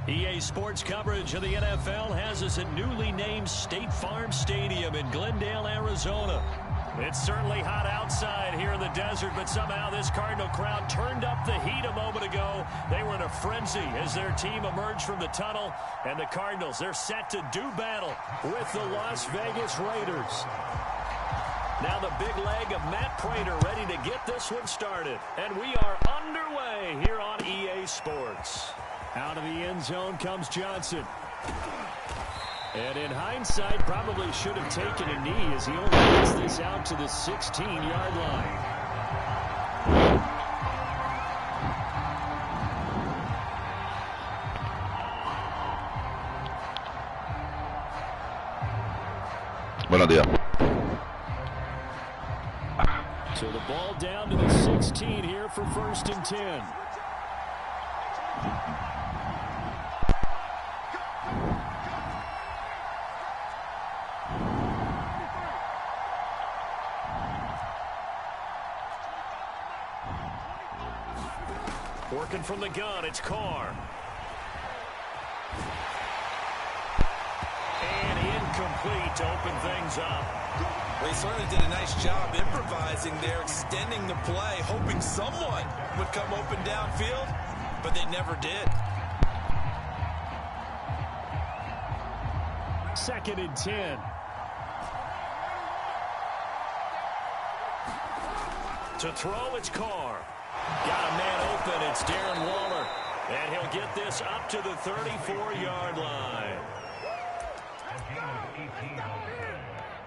EA Sports coverage of the NFL has us at newly named State Farm Stadium in Glendale, Arizona. It's certainly hot outside here in the desert, but somehow this Cardinal crowd turned up the heat a moment ago. They were in a frenzy as their team emerged from the tunnel, and the Cardinals, they're set to do battle with the Las Vegas Raiders. Now the big leg of Matt Prater ready to get this one started, and we are underway here on EA Sports. Out of the end zone comes Johnson. And in hindsight, probably should have taken a knee as he only gets this out to the 16-yard line. Buenos días. So the ball down to the 16 here for 1st and 10. Working from the gun, it's Carr. And incomplete to open things up. Well, he certainly did a nice job improvising there, extending the play, hoping someone would come open downfield, but they never did. 2nd and 10. To throw, it's Carr. Got a man open. It's Darren Waller. And he'll get this up to the 34-yard line.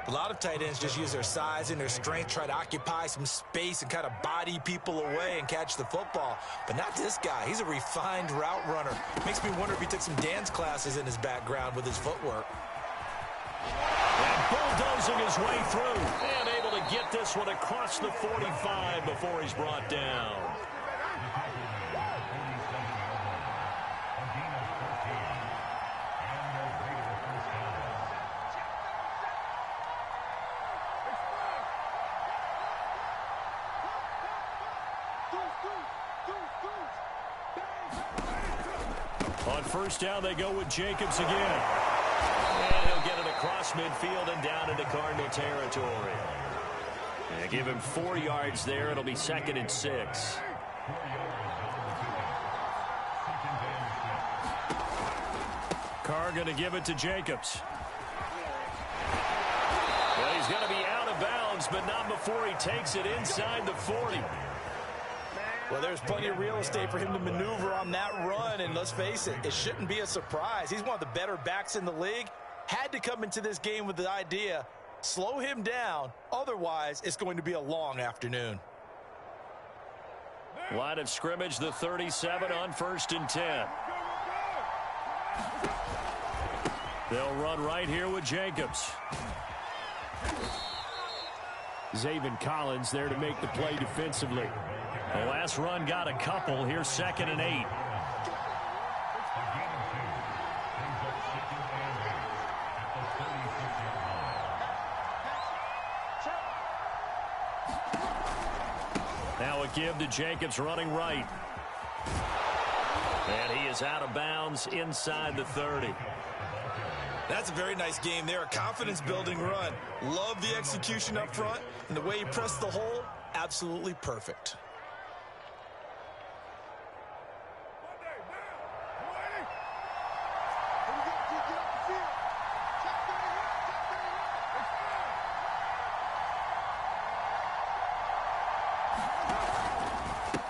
A lot of tight ends just use their size and their strength, try to occupy some space and kind of body people away and catch the football. But not this guy. He's a refined route runner. Makes me wonder if he took some dance classes in his background with his footwork. And bulldozing his way through. And able to get this one across the 45 before he's brought down. On 1st down, they go with Jacobs again. And he'll get it across midfield and down into Cardinal territory. And give him 4 yards there. It'll be 2nd and 6. Carr going to give it to Jacobs. Well, he's going to be out of bounds, but not before he takes it inside the 40. Well, there's plenty of real estate for him to maneuver on that run, and let's face it, it shouldn't be a surprise. He's one of the better backs in the league. Had to come into this game with the idea, slow him down, otherwise it's going to be a long afternoon. Line of scrimmage, the 37 on 1st and 10. They'll run right here with Jacobs. Zaven Collins there to make the play defensively. The last run got a couple. Here's 2nd and 8. Now a give to Jacobs running right. And he is out of bounds inside the 30. That's a very nice game there. A confidence-building run. Love the execution up front. And the way he pressed the hole, absolutely perfect.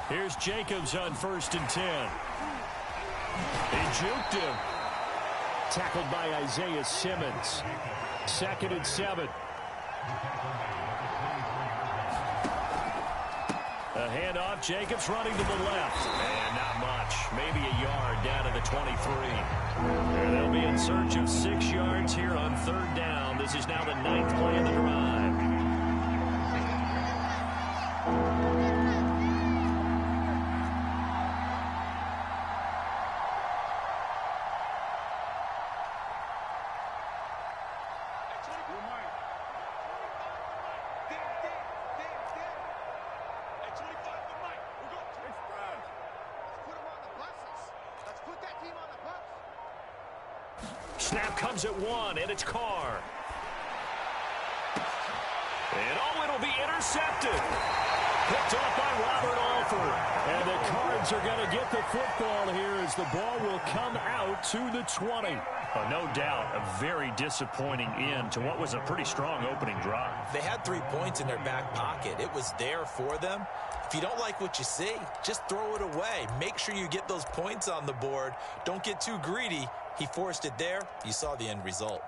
Here's Jacobs on 1st and 10. He juked him. Tackled by Isaiah Simmons. 2nd and 7. A handoff. Jacobs running to the left. And not much. Maybe a yard down to the 23. And they'll be in search of 6 yards here on 3rd down. This is now the 9th play of the drive. Put that team on the bus. Snap comes at 1, and it's Carr. And it'll be intercepted. Picked off by Robert Alford. And the Cards are going to get the football here as the ball will come out to the 20. Oh, no doubt a very disappointing end to what was a pretty strong opening drive. They had 3 points in their back pocket. It was there for them. If you don't like what you see, just throw it away. Make sure you get those points on the board. Don't get too greedy. He forced it there. You saw the end result.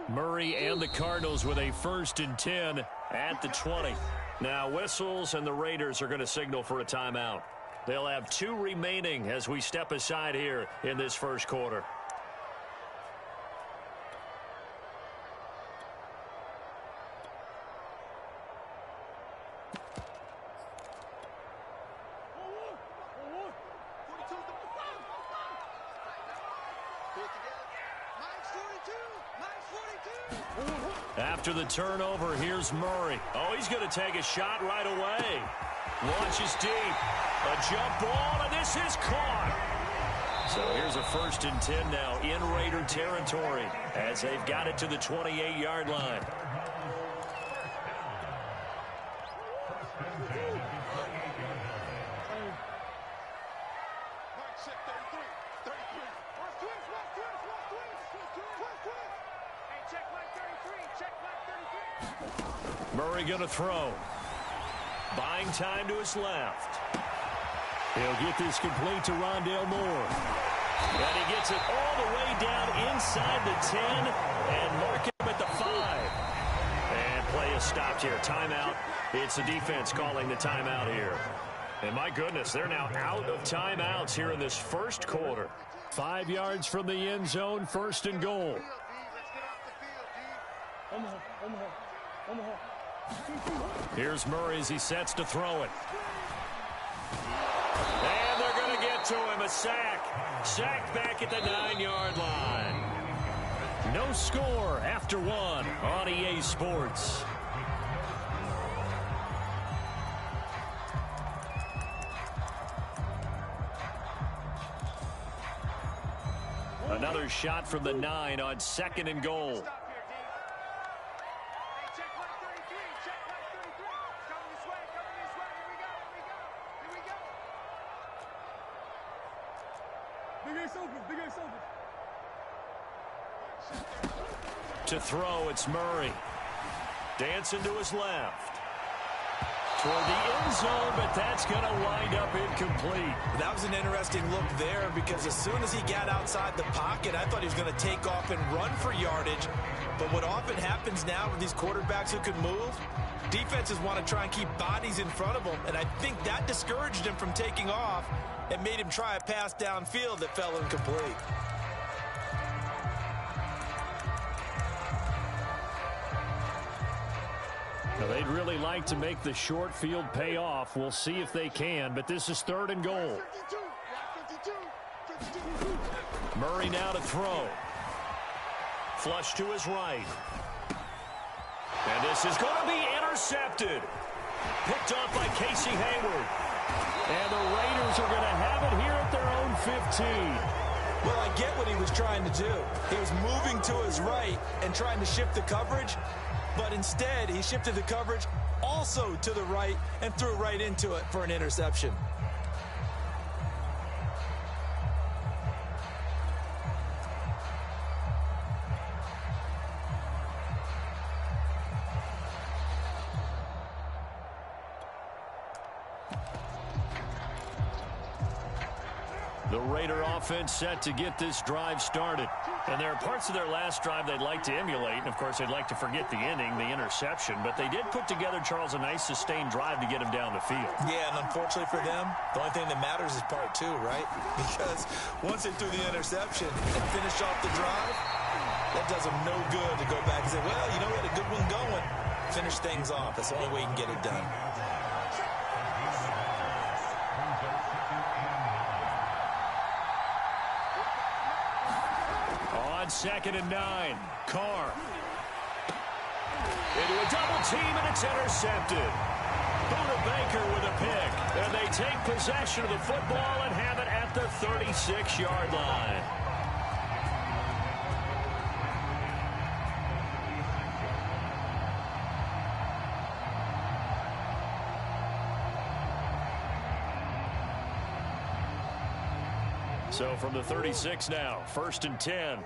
Murray and the Cardinals with a 1st and 10 at the 20. Now whistles and the Raiders are going to signal for a timeout. They'll have 2 remaining as we step aside here in this first quarter. After the turnover, here's Murray. Oh, he's going to take a shot right away. Launches deep. A jump ball, and this is caught. So here's a 1st and 10 now in Raider territory as they've got it to the 28-yard line. Murray going to throw. Buying time to his left. He'll get this complete to Rondale Moore. And he gets it all the way down inside the 10 and mark him at the 5. And play is stopped here. Timeout. It's the defense calling the timeout here. And my goodness, they're now out of timeouts here in this first quarter. 5 yards from the end zone, 1st and goal. Here's Murray as he sets to throw it. And they're going to get to him. A sack. Sacked back at the 9-yard line. No score after 1 on EA Sports. Another shot from the 9 on 2nd and goal. To throw, it's Murray. Dancing to his left. Toward the end zone, but that's going to wind up incomplete. That was an interesting look there because as soon as he got outside the pocket, I thought he was going to take off and run for yardage. But what often happens now with these quarterbacks who can move, defenses want to try and keep bodies in front of them, and I think that discouraged him from taking off and made him try a pass downfield that fell incomplete. Now, they'd really like to make the short field pay off. We'll see if they can, but this is 3rd and goal. Murray now to throw. Flush to his right. And this is going to be intercepted. Picked off by Casey Hayward. And the Raiders are going to have it here at their own 15. Well, I get what he was trying to do. He was moving to his right and trying to shift the coverage. But instead, he shifted the coverage also to the right and threw right into it for an interception. The Raider offense set to get this drive started. And there are parts of their last drive they'd like to emulate. And, of course, they'd like to forget the inning, the interception. But they did put together, Charles, a nice sustained drive to get him down the field. Yeah, and unfortunately for them, the only thing that matters is part 2, right? Because once they threw the interception and finished off the drive, that does them no good to go back and say, well, you know, we had a good one going. Finish things off. That's the only way you can get it done. On 2nd and 9, Carr. Into a double team, and it's intercepted. Buddha Baker with a pick. And they take possession of the football and have it at the 36-yard line. So from the 36 now, 1st and 10.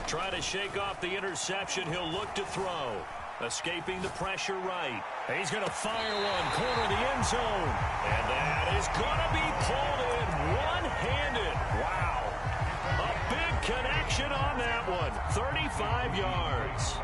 Trying to shake off the interception. He'll look to throw. Escaping the pressure right. He's going to fire one. Corner of the end zone. And that is going to be pulled in one-handed. Wow. A big connection on that one. 35 yards.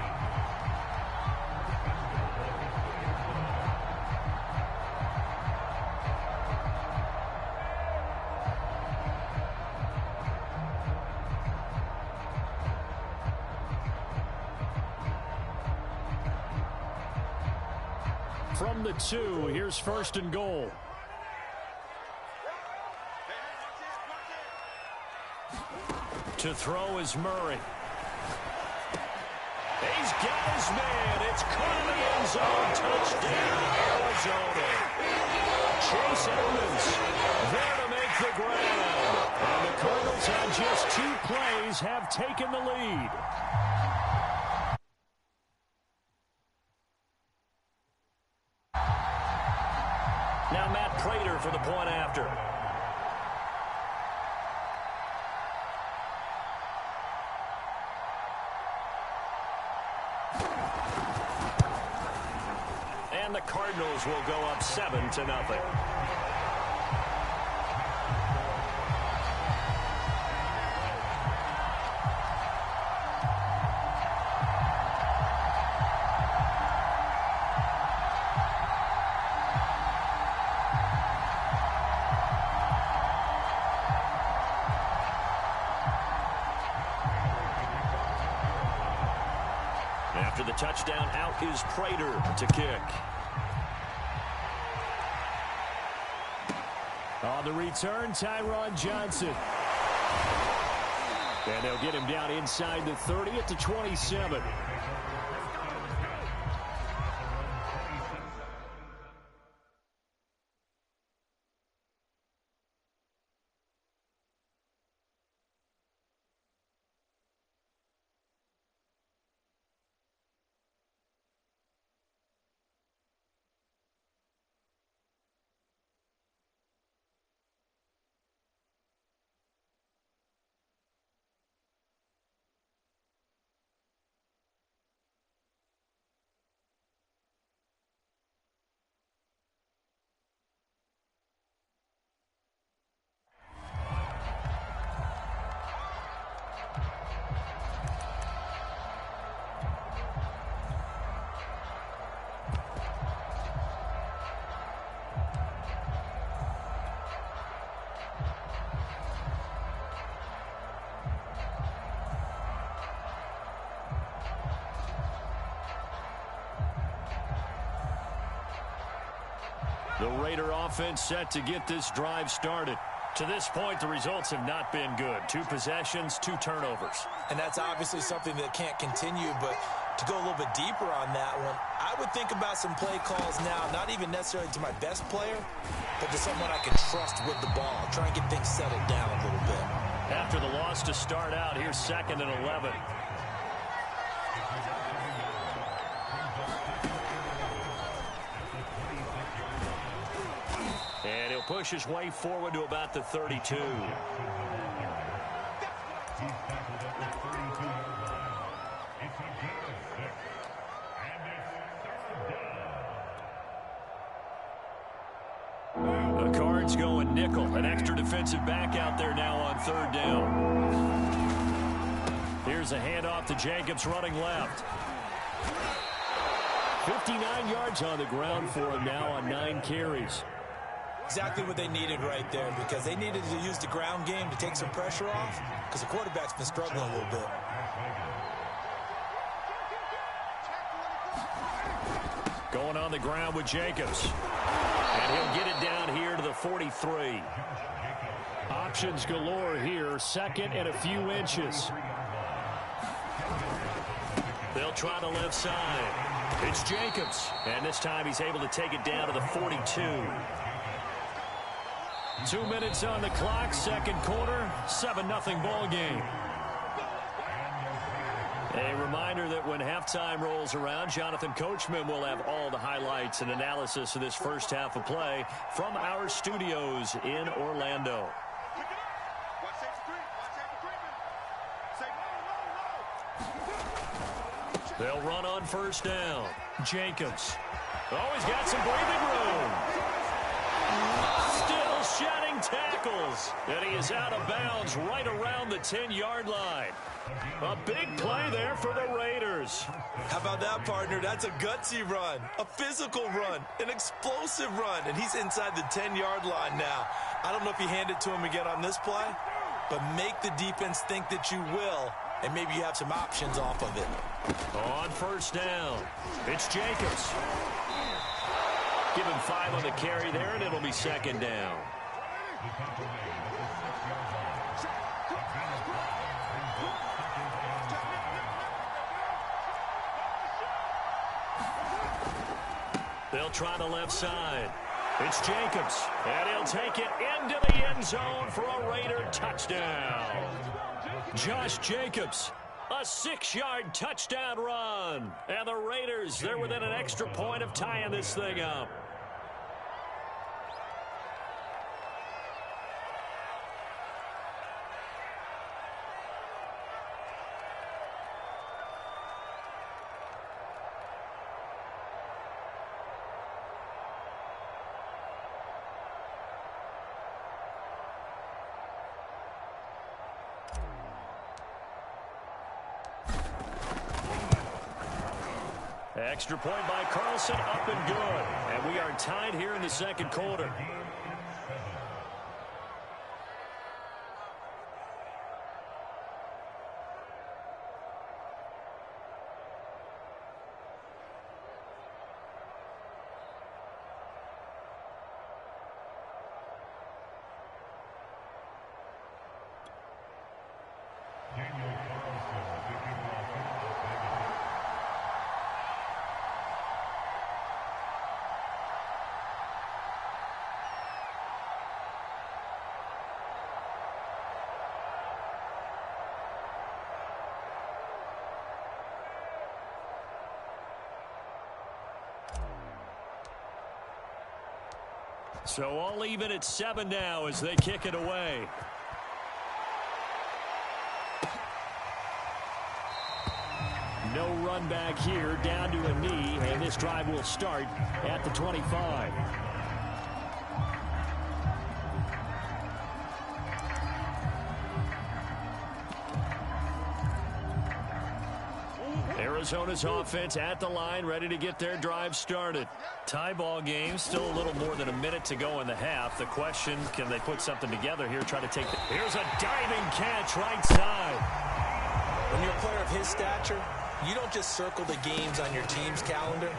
From the 2, here's 1st and goal. To throw is Murray. He's got his man. It's caught in the end zone. Touchdown, Arizona. Chase Edmonds there to make the grab. And the Cardinals on just 2 plays have taken the lead. For the point after. And the Cardinals will go up 7-0. After the touchdown, out is Prater to kick. On the return, Tyron Johnson. And they'll get him down inside the 30 at the 27. The Raider offense set to get this drive started. To this point, the results have not been good. 2 possessions, 2 turnovers. And that's obviously something that can't continue, but to go a little bit deeper on that one, I would think about some play calls now, not even necessarily to my best player, but to someone I can trust with the ball. Try and get things settled down a little bit. After the loss to start out, here's 2nd and 11. And he'll push his way forward to about the 32. The Cards going nickel. An extra defensive back out there now on 3rd down. Here's a handoff to Jacobs running left. 59 yards on the ground for him now on 9 carries. Exactly what they needed right there, because they needed to use the ground game to take some pressure off, because the quarterback's been struggling a little bit. Going on the ground with Jacobs. And he'll get it down here to the 43. Options galore here. 2nd and a few inches. They'll try the left side. It's Jacobs. And this time he's able to take it down to the 42. 2 minutes on the clock, second quarter, 7-0 ball game. A reminder that when halftime rolls around, Jonathan Coachman will have all the highlights and analysis of this first half of play from our studios in Orlando. They'll run on first down. Jacobs. Oh, he's got some breathing room. Still shedding tackles. And he is out of bounds right around the 10-yard line. A big play there for the Raiders. How about that, partner? That's a gutsy run, a physical run, an explosive run, and he's inside the 10-yard line now. I don't know if you hand it to him again on this play, but make the defense think that you will, and maybe you have some options off of it. On first down, it's Jacobs. Give him 5 on the carry there, and it'll be second down. They'll try the left side. It's Jacobs, and he'll take it into the end zone for a Raider touchdown. Josh Jacobs, a 6-yard touchdown run. And the Raiders, they're within an extra point of tying this thing up. Extra point by Carlson, up and good. And we are tied here in the second quarter. So all even at 7 now as they kick it away. No run back here, down to a knee, and this drive will start at the 25. Arizona's offense at the line, ready to get their drive started. Tie ball game, still a little more than a minute to go in the half. The question, can they put something together here, try to take the... Here's a diving catch right side. When you're a player of his stature, you don't just circle the games on your team's calendar.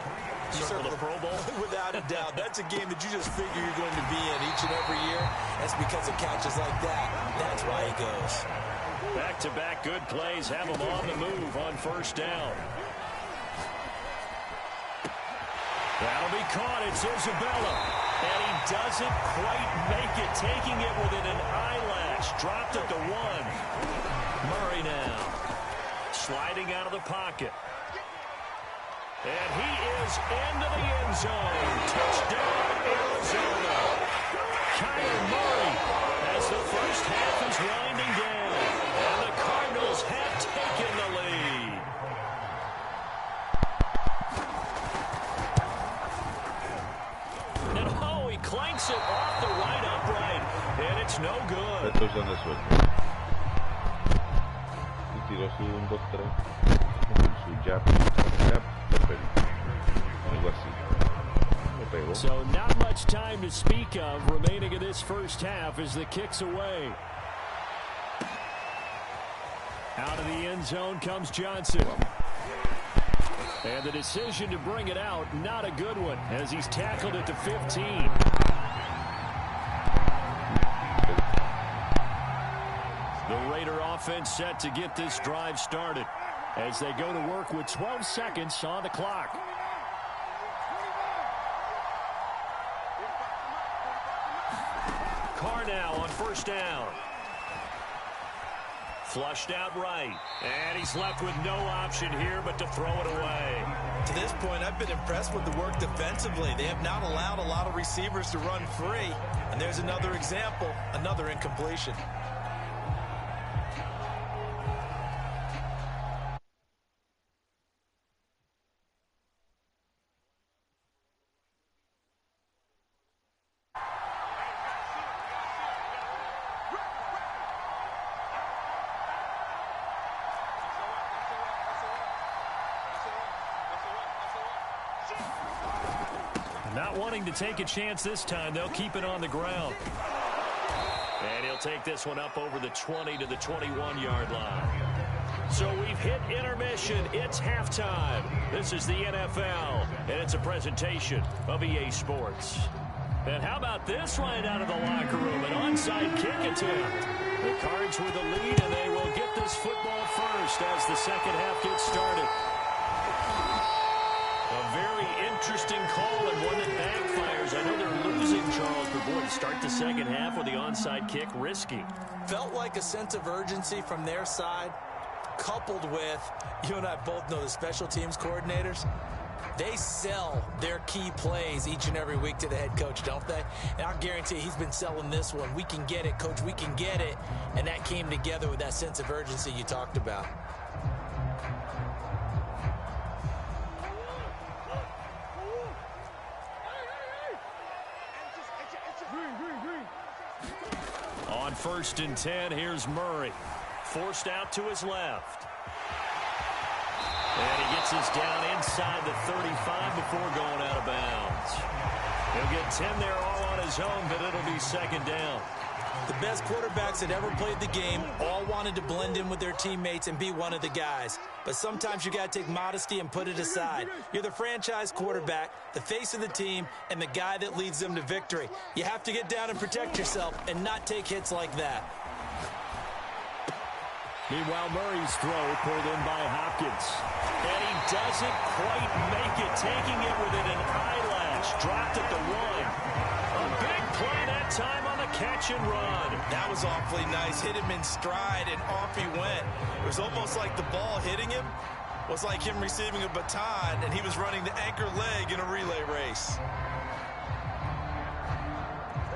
You circle the Pro Bowl? Without a doubt. That's a game that you just figure you're going to be in each and every year. That's because of catches like that. That's why he goes. Back-to-back good plays have him on the move on first down. That'll be caught. It's Isabella. And he doesn't quite make it, taking it within an eyelash. Dropped at the 1. Murray now. Sliding out of the pocket. And he is into the end zone. Touchdown, Arizona. Kyler Murray as the first half is winding down. And the Cardinals have taken the lead. And oh, he clanks it off the right upright. And it's no good. Tiró su 1, 2, 3 su jab, algo así. So not much time to speak of remaining in this first half as the kick's away. Out of the end zone comes Johnson. And the decision to bring it out, not a good one, as he's tackled at the 15. The Raider offense set to get this drive started. as they go to work with 12 seconds on the clock. Carr now on first down. Flushed out right. And he's left with no option here but to throw it away. To this point, I've been impressed with the work defensively. They have not allowed a lot of receivers to run free. And there's another example, another incompletion. Not wanting to take a chance this time, they'll keep it on the ground. And he'll take this one up over the 20 to the 21-yard line. So we've hit intermission. It's halftime. This is the NFL, and it's a presentation of EA Sports. And how about this right out of the locker room? An onside kick attempt. The Cards with the lead, and they will get this football first as the second half gets started. A very interesting call and one that backfires. I know they're losing, Charles, but boy, to start the second half with the onside kick, risky. Felt like a sense of urgency from their side, coupled with, you and I both know the special teams coordinators. They sell their key plays each and every week to the head coach, don't they? And I guarantee he's been selling this one. We can get it, coach, we can get it. And that came together with that sense of urgency you talked about. On 1st and 10, here's Murray. Forced out to his left. And he gets us down inside the 35 before going out of bounds. He'll get 10 there all on his own, but it'll be second down. The best quarterbacks that ever played the game all wanted to blend in with their teammates and be one of the guys. But sometimes you got to take modesty and put it aside. You're the franchise quarterback, the face of the team, and the guy that leads them to victory. You have to get down and protect yourself and not take hits like that. Meanwhile, Murray's throw pulled in by Hopkins. And he doesn't quite make it, taking it within an eyelash. Dropped at the 1. A big play that time on the catch and run. That was awfully nice. Hit him in stride, and off he went. It was almost like the ball hitting him was like him receiving a baton, and he was running the anchor leg in a relay race.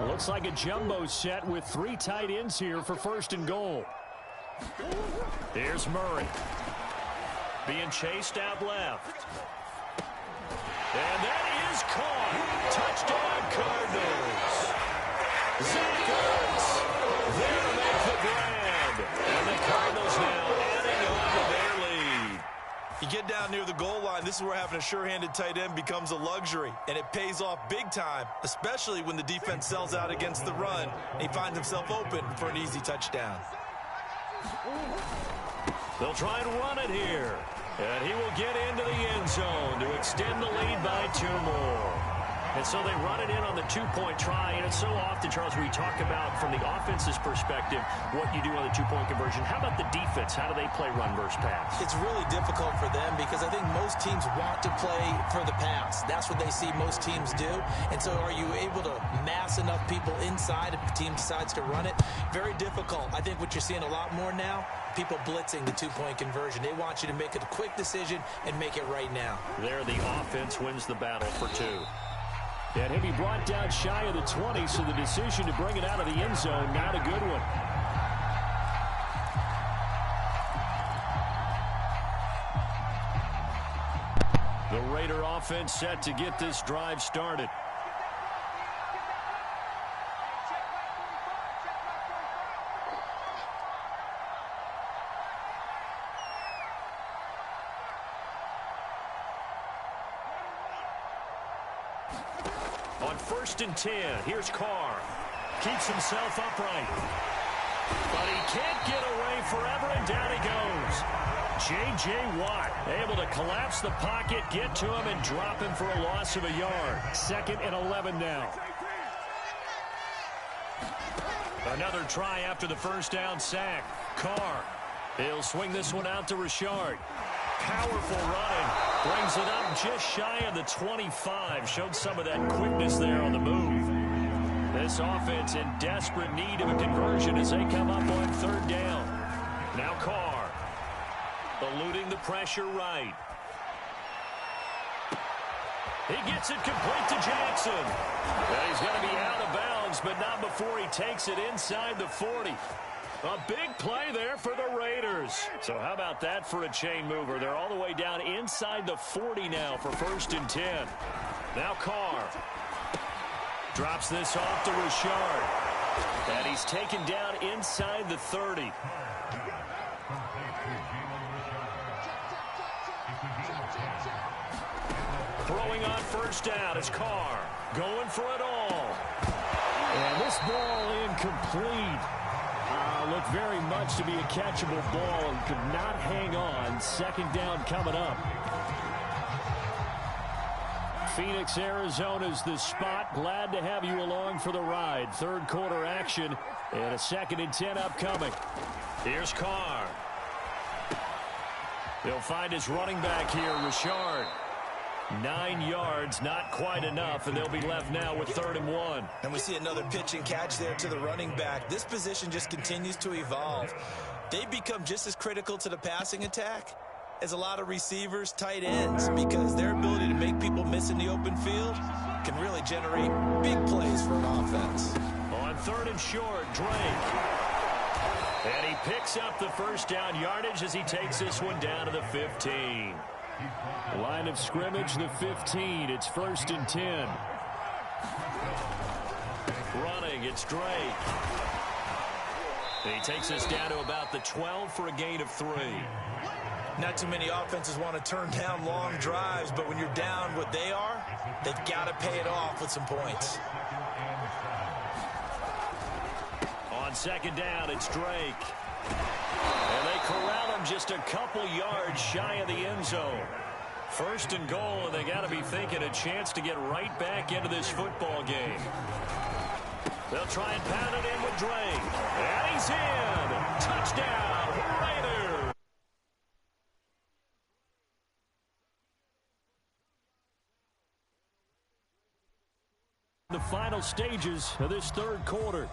Looks like a jumbo set with 3 tight ends here for 1st and goal. Here's Murray. Being chased out left. And that is caught. Touchdown, Cardinals. Zach Ertz there to make the grab. And the Cardinals now adding on to their lead. You get down near the goal line, this is where having a sure-handed tight end becomes a luxury. And it pays off big time, especially when the defense sells out against the run. And he finds himself open for an easy touchdown. They'll try and run it here. And he will get into the end zone to extend the lead by 2 more. And so they run it in on the 2-point try. And it's so often, Charles, we talk about from the offense's perspective what you do on the 2-point conversion. How about the defense? How do they play run versus pass? It's really difficult for them because I think most teams want to play for the pass. That's what they see most teams do. And so are you able to mass enough people inside if the team decides to run it? Very difficult. I think what you're seeing a lot more now, people blitzing the 2-point conversion. They want you to make a quick decision and make it right now. There, the offense wins the battle for 2. And he'll be brought down shy of the 20, so the decision to bring it out of the end zone, not a good one. The Raider offense set to get this drive started. On 1st and 10, here's Carr. Keeps himself upright. But he can't get away forever, and down he goes. J.J. Watt able to collapse the pocket, get to him, and drop him for a loss of a yard. 2nd and 11 now. Another try after the first down sack. Carr He'll swing this one out to Richard. Powerful running. Brings it up just shy of the 25. Showed some of that quickness there on the move. This offense in desperate need of a conversion as they come up on third down. Now Carr. Eluding the pressure right. He gets it complete to Jackson. And he's going to be out of bounds, but not before he takes it inside the 40. A big play there for the Raiders. So how about that for a chain mover? They're all the way down inside the 40 now for 1st and 10. Now Carr. Drops this off to Richard. And he's taken down inside the 30. Throwing on 1st down is Carr. Going for it all. And this ball incomplete. Looked very much to be a catchable ball and could not hang on. 2nd down coming up. Phoenix, Arizona's the spot. Glad to have you along for the ride. 3rd quarter action and a 2nd and 10 upcoming. Here's Carr. He'll find his running back here, Richard. 9 yards, not quite enough, and they'll be left now with 3rd and 1. And we see another pitch and catch there to the running back. This position just continues to evolve. They become just as critical to the passing attack as a lot of receivers, tight ends, because their ability to make people miss in the open field can really generate big plays for an offense. On 3rd and short, Drake. And he picks up the 1st down yardage as he takes this one down to the 15. Line of scrimmage, the 15. It's 1st and 10. Running, it's Drake. He takes us down to about the 12 for a gain of 3. Not too many offenses want to turn down long drives, but when you're down what they are, they've got to pay it off with some points. On 2nd down, it's Drake. And they corral him just a couple yards shy of the end zone. 1st and goal, and they got to be thinking a chance to get right back into this football game. They'll try and pound it in with Drake. And he's in. Touchdown, Raiders. The final stages of this 3rd quarter.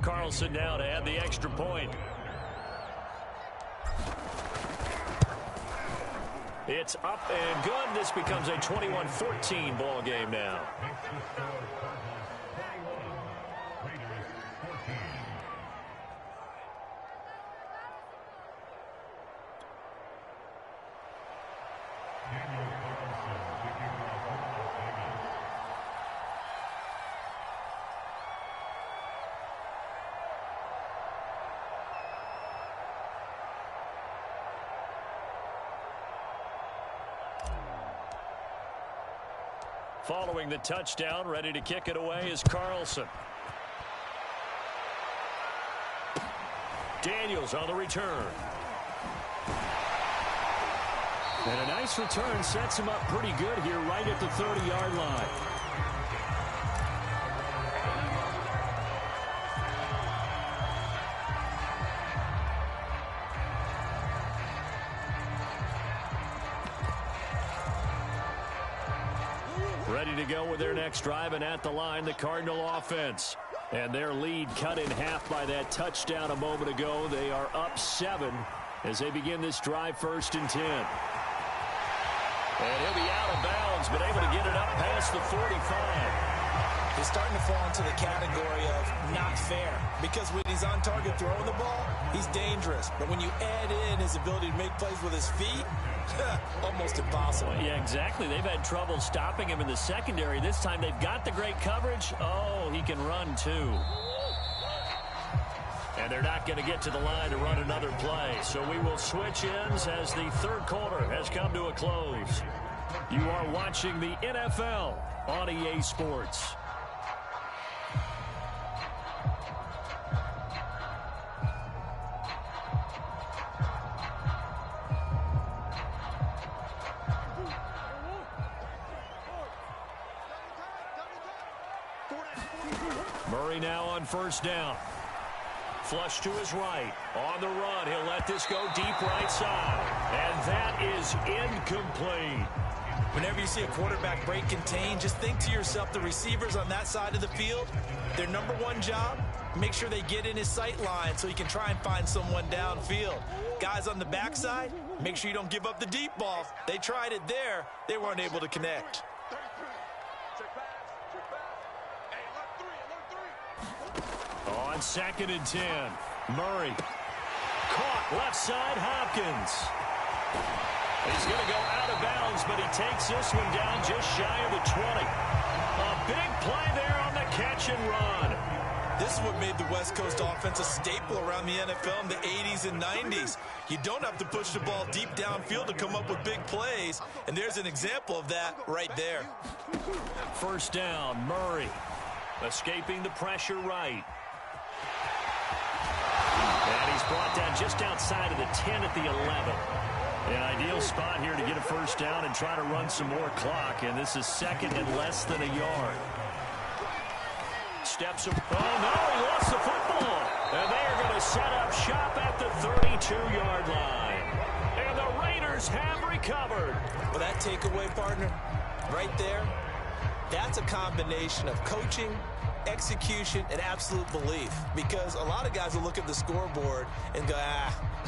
Carlson now to add the extra point. It's up and good. This becomes a 21-14 ball game now. Following the touchdown, ready to kick it away is Carlson. Daniels on the return. And a nice return sets him up pretty good here right at the 30-yard line. Ready to go with their next drive, and at the line, the Cardinal offense. And their lead cut in half by that touchdown a moment ago. They are up 7 as they begin this drive, 1st and 10. And he'll be out of bounds, but able to get it up past the 45. He's starting to fall into the category of not fair, because when he's on target throwing the ball, he's dangerous. But when you add in his ability to make plays with his feet, almost impossible. Yeah, exactly. They've had trouble stopping him in the secondary. This time they've got the great coverage. Oh, he can run too. And they're not going to get to the line to run another play. So we will switch ends as the 3rd quarter has come to a close. You are watching the NFL on EA Sports. Murray now on first down. Flush to his right. On the run, he'll let this go deep right side. And that is incomplete. Whenever you see a quarterback break contain, just think to yourself, the receivers on that side of the field, their number one job, make sure they get in his sight line so he can try and find someone downfield. Guys on the backside, make sure you don't give up the deep ball. They tried it there. They weren't able to connect. On 2nd and 10, Murray. Caught left side, Hopkins. He's going to go out of bounds, but he takes this one down just shy of the 20. A big play there on the catch and run. This is what made the West Coast offense a staple around the NFL in the 80s and 90s. You don't have to push the ball deep downfield to come up with big plays, and there's an example of that right there. First down, Murray. Escaping the pressure right. And he's brought down just outside of the 10 at the 11. An ideal spot here to get a first down and try to run some more clock, and this is 2nd and less than a yard. Steps up. Oh, no, he lost the football. And they are going to set up shop at the 32-yard line. And the Raiders have recovered. Well, that takeaway, partner, right there, that's a combination of coaching, execution, and absolute belief. Because a lot of guys will look at the scoreboard and go,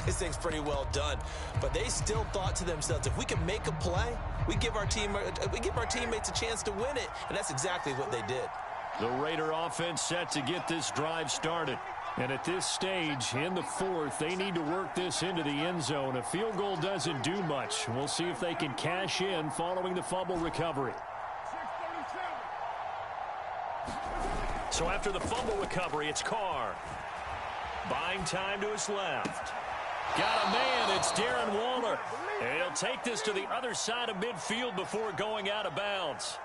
this thing's pretty well done. But they still thought to themselves, if we can make a play, we give our teammates a chance to win it. And that's exactly what they did. The Raider offense set to get this drive started. And at this stage, in the 4th, they need to work this into the end zone. A field goal doesn't do much. We'll see if they can cash in following the fumble recovery. So after the fumble recovery, it's Carr. Buying time to his left. Got a man. It's Darren Waller. And he'll take this to the other side of midfield before going out of bounds.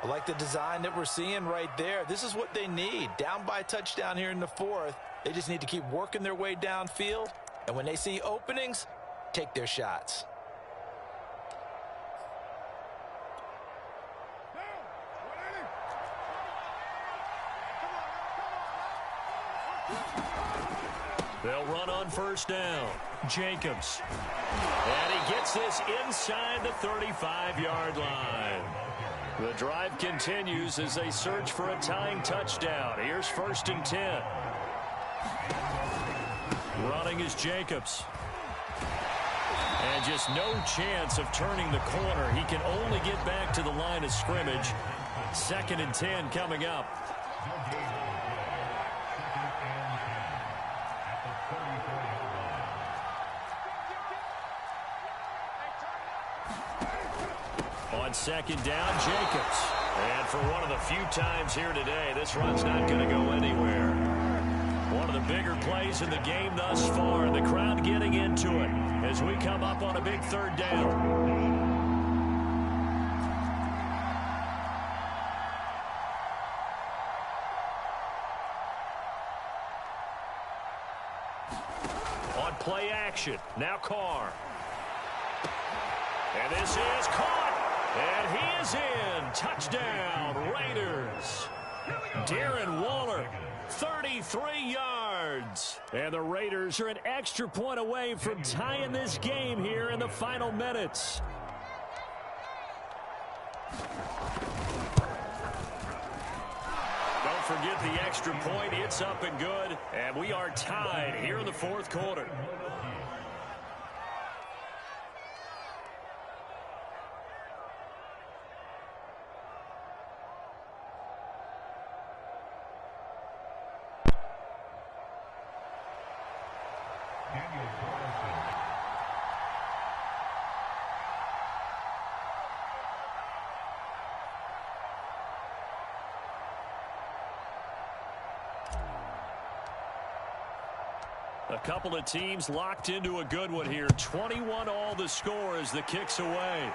I like the design that we're seeing right there. This is what they need. Down by a touchdown here in the 4th. They just need to keep working their way downfield. And when they see openings, take their shots. They'll run on first down. Jacobs. And he gets this inside the 35-yard line. The drive continues as they search for a tying touchdown. Here's 1st and 10. Running is Jacobs. And just no chance of turning the corner. He can only get back to the line of scrimmage. 2nd and 10 coming up. On 2nd down, Jacobs. And for one of the few times here today, this run's not going to go anywhere. One of the bigger plays in the game thus far. The crowd getting into it as we come up on a big 3rd down. On play action, now Carr. And this is caught. And he is in. Touchdown, Raiders. Darren Waller, 33 yards. And the Raiders are an extra point away from tying this game here in the final minutes. Don't forget the extra point. It's up and good. And we are tied here in the 4th quarter. A couple of teams locked into a good one here. 21 all the score as the kick's away.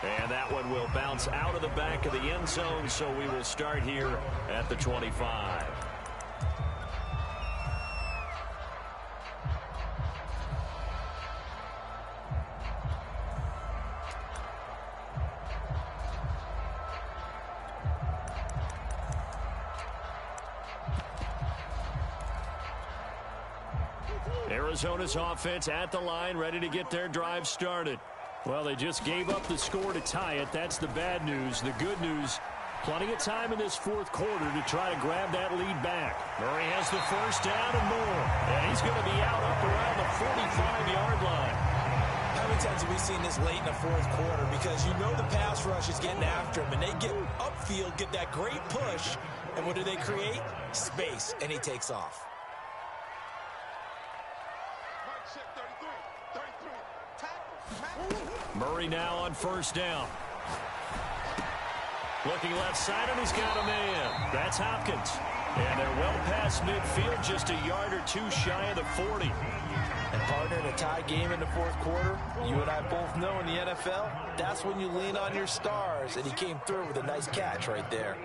And that one will bounce out of the back of the end zone, so we will start here at the 25. Arizona's offense at the line, ready to get their drive started. Well, they just gave up the score to tie it. That's the bad news. The good news, plenty of time in this fourth quarter to try to grab that lead back. Murray has the first down and more. And he's going to be out up around the 45-yard line. How many times have we seen this late in the fourth quarter? Because you know the pass rush is getting after him, and they get upfield, get that great push, and what do they create? Space, and he takes off. Murray now on first down. Looking left side, and he's got a man. That's Hopkins. And they're well past midfield, just a yard or two shy of the 40. And partner, in a tie game in the fourth quarter, you and I both know in the NFL, that's when you lean on your stars. And he came through with a nice catch right there.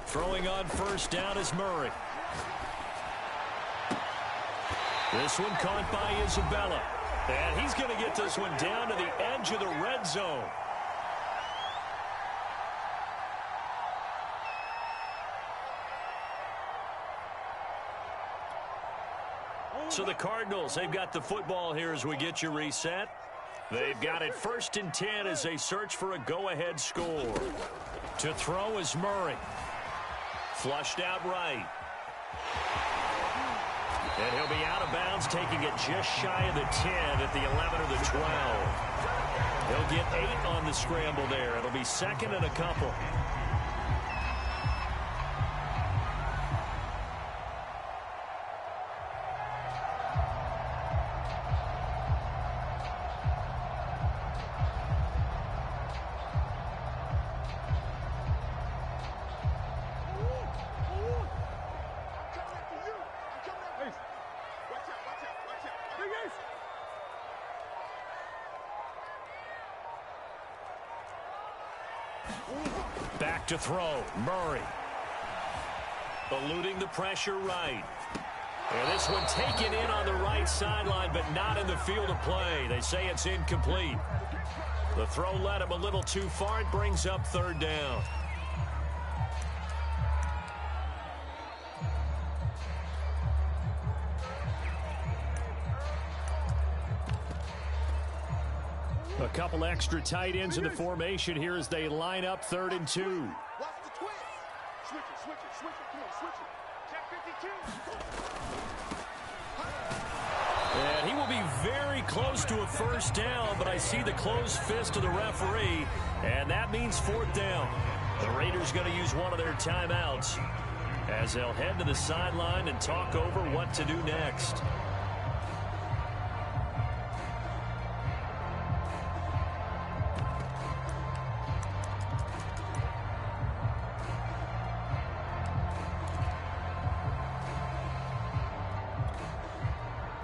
Throwing on first down is Murray. This one caught by Isabella. And he's going to get this one down to the edge of the red zone. So the Cardinals, they've got the football here as we get you reset. They've got it 1st and 10 as they search for a go-ahead score. To throw is Murray. Flushed out right. And he'll be out of bounds, taking it just shy of the 10 at the 11 or the 12. He'll get 8 on the scramble there. It'll be second and a couple. Back to throw, Murray. Eluding the pressure right. And this one taken in on the right sideline, but not in the field of play. They say it's incomplete. The throw led him a little too far. It brings up 3rd down. A couple extra tight ends in the formation here as they line up 3rd and 2. Watch the twist. Switch it. Come on, switch it. Check 52. And he will be very close to a first down, but I see the closed fist of the referee, and that means 4th down. The Raiders going to use one of their timeouts as they'll head to the sideline and talk over what to do next.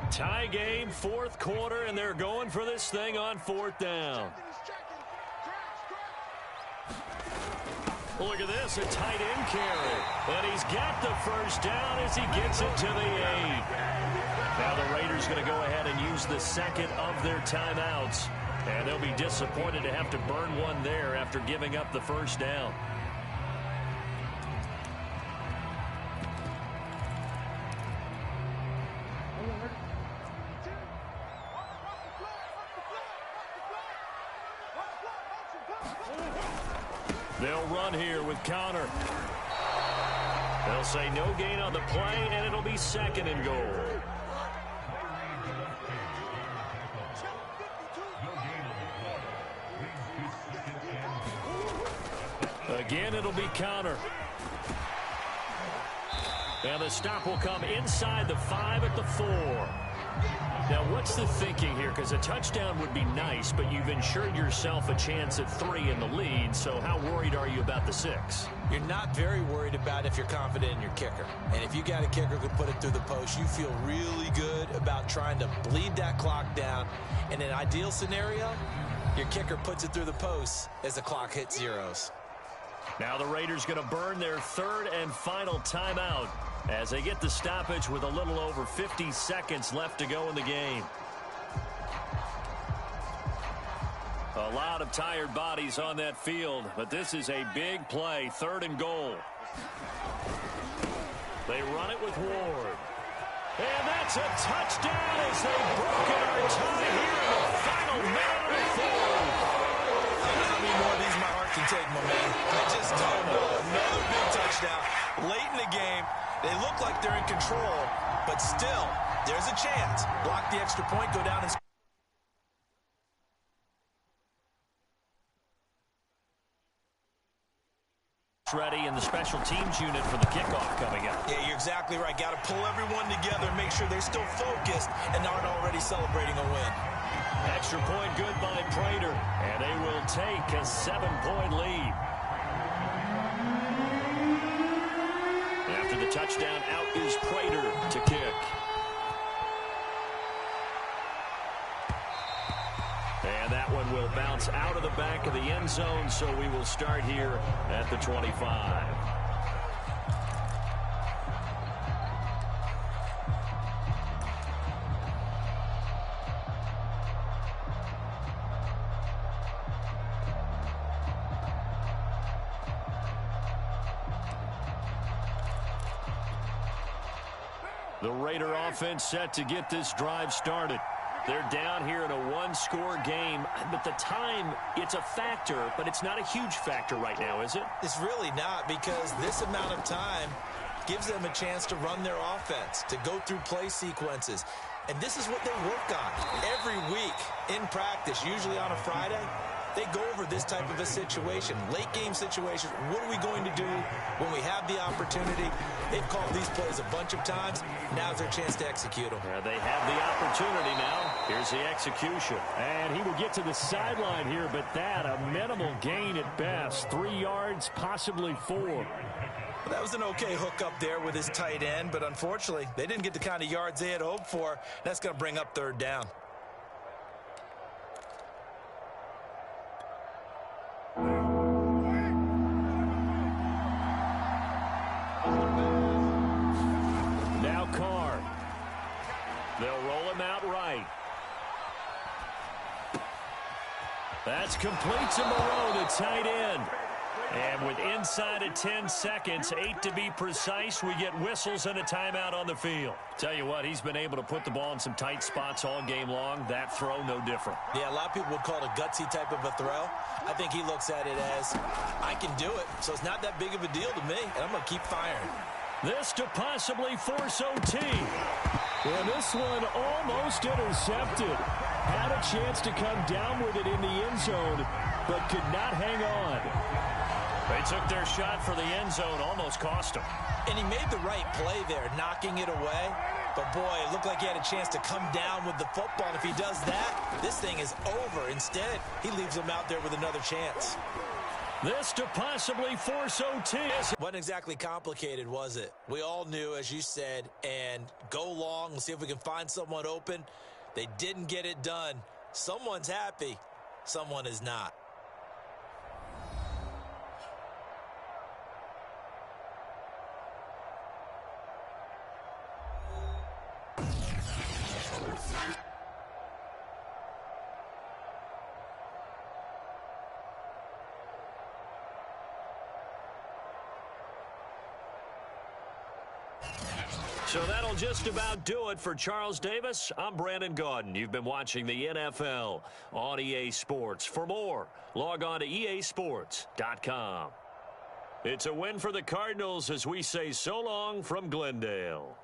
Tie game, 4th quarter, and they're going for this thing on 4th down. Look at this, a tight end carry. And he's got the first down as he gets it to the 8. Now the Raiders going to go ahead and use the second of their timeouts. And they'll be disappointed to have to burn one there after giving up the first down. They'll run here with Connor. They'll say no gain on the play, and it'll be 2nd and goal. Again, it'll be Connor. And the stop will come inside the 5 at the 4. Now, what's the thinking here? Because a touchdown would be nice, but you've ensured yourself a chance at 3 in the lead, so how worried are you about the 6? You're not very worried about if you're confident in your kicker. And if you got a kicker who can put it through the post, you feel really good about trying to bleed that clock down. In an ideal scenario, your kicker puts it through the post as the clock hits zeros. Now the Raiders going to burn their 3rd and final timeout as they get the stoppage with a little over 50 seconds left to go in the game. A lot of tired bodies on that field, but this is a big play, 3rd and goal. They run it with Ward. And that's a touchdown as they've broken our tie here in the final minute of the 4th. I don't know how many more of these my heart can take, my man. I just don't know. Another big touchdown late in the game. They look like they're in control, but still, there's a chance. Block the extra point, go down and score. Ready in the special teams unit for the kickoff coming up. Yeah, you're exactly right. Got to pull everyone together and make sure they're still focused and aren't already celebrating a win. Extra point good by Prater, and they will take a 7-point lead. After the touchdown, out is Prater to kick. And that one will bounce out of the back of the end zone, so we will start here at the 25. The Raider offense set to get this drive started. They're down here in a 1-score game, but the time, it's a factor, but it's not a huge factor right now, is it? It's really not, because this amount of time gives them a chance to run their offense, to go through play sequences. And this is what they work on every week in practice, usually on a Friday. They go over this type of a situation, late game situation. What are we going to do when we have the opportunity? They've called these plays a bunch of times. Now's their chance to execute them. Yeah, they have the opportunity now. Here's the execution. And he will get to the sideline here, but that a minimal gain at best. 3 yards, possibly 4. Well, that was an okay hook up there with his tight end, but unfortunately, they didn't get the kind of yards they had hoped for. That's going to bring up 3rd down. They'll roll him out right. That's complete to Moreau, the tight end. And with inside of 10 seconds, 8 to be precise, we get whistles and a timeout on the field. Tell you what, he's been able to put the ball in some tight spots all game long. That throw, no different. Yeah, a lot of people would call it a gutsy type of a throw. I think he looks at it as, I can do it, so it's not that big of a deal to me, and I'm going to keep firing. This to possibly force OT. And this one almost intercepted. Had a chance to come down with it in the end zone, but could not hang on. They took their shot for the end zone, almost cost him. And he made the right play there, knocking it away. But, boy, it looked like he had a chance to come down with the football. And if he does that, this thing is over. Instead, he leaves him out there with another chance. This to possibly force OT. Wasn't exactly complicated, was it? We all knew, as you said, and go long and see if we can find someone open. They didn't get it done. Someone's happy. Someone is not. So that'll just about do it for Charles Davis. I'm Brandon Gaudin. You've been watching the NFL on EA Sports. For more, log on to easports.com. It's a win for the Cardinals as we say so long from Glendale.